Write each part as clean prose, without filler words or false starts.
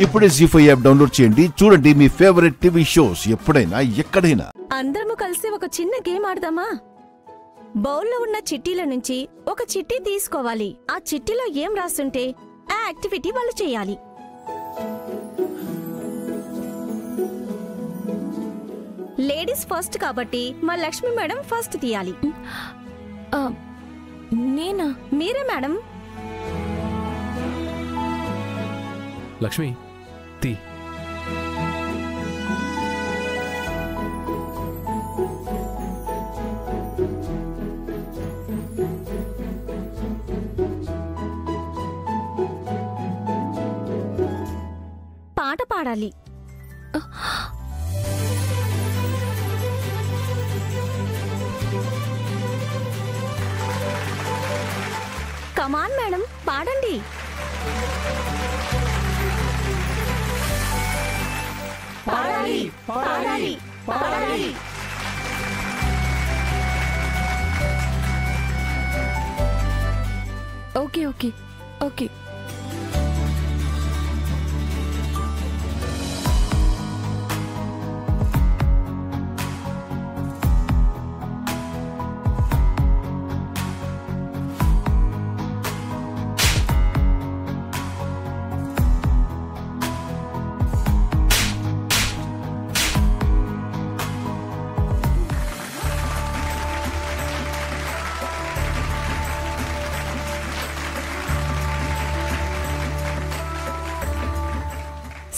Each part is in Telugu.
ఇప్పుడే జీ5 యాప్ డౌన్లోడ్ చేయండి. చూడండి మీ ఫేవరెట్ టీవీ షోస్ ఎప్పుడైనా ఎక్కడైనా. అందరము కలిసి ఒక చిన్న గేమ్ ఆడదామా? బౌల్లో ఉన్న చిట్టీల నుంచి ఒక చిట్టి తీసుకోవాలి. ఆ చిట్టిలో ఏం రాస్తుంటే ఆ యాక్టివిటీ వాళ్ళు చేయాలి. లేడీస్ ఫస్ట్ కాబట్టి మా లక్ష్మి మేడం ఫస్ట్ తీయాలి. నేనా? మీరే మేడం. లక్ష్మి తీ. పాట పాడాలి. కమాన్ మేడం, పాడండి. పాడాలి, పాడాలి, పాడాలి. Okay okay okay.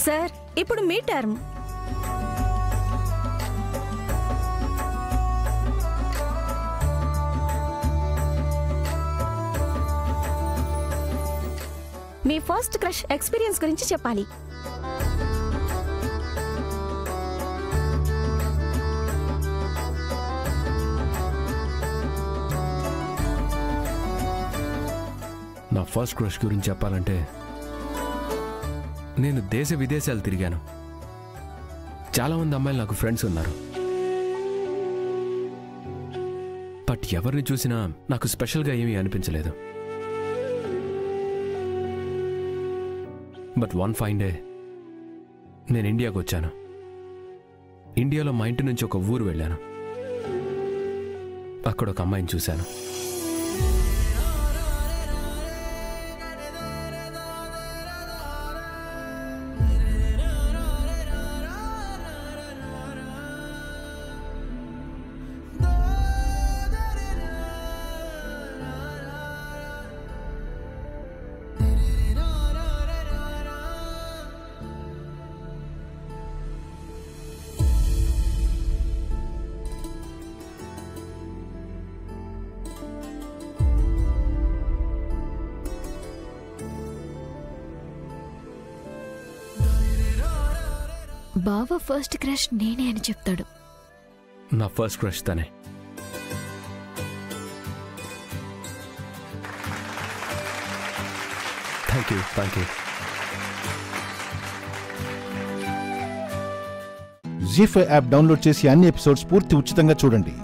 సార్, ఇప్పుడు మీ టర్మ్. మీ ఫస్ట్ క్రష్ ఎక్స్పీరియన్స్ గురించి చెప్పాలి. నా ఫస్ట్ క్రష్ గురించి చెప్పాలంటే నేను దేశ విదేశాలు తిరిగాను. చాలామంది అమ్మాయిలు నాకు ఫ్రెండ్స్ ఉన్నారు. బట్ ఎవరిని చూసినా నాకు స్పెషల్గా ఏమీ అనిపించలేదు. బట్ వన్ ఫైన్ డే నేను ఇండియాకు వచ్చాను. ఇండియాలో మా ఇంటి నుంచి ఒక ఊరు వెళ్ళాను. అక్కడ ఒక అమ్మాయిని చూశాను. బావ ఫస్ట్ క్రష్ నేనే అని చెప్తాడు. నా ఫస్ట్ క్రష్ తనే. Thank you, thank you. ZEE5 app download చేసి అన్ని ఎపిసోడ్స్ పూర్తి ఉచితంగా చూడండి.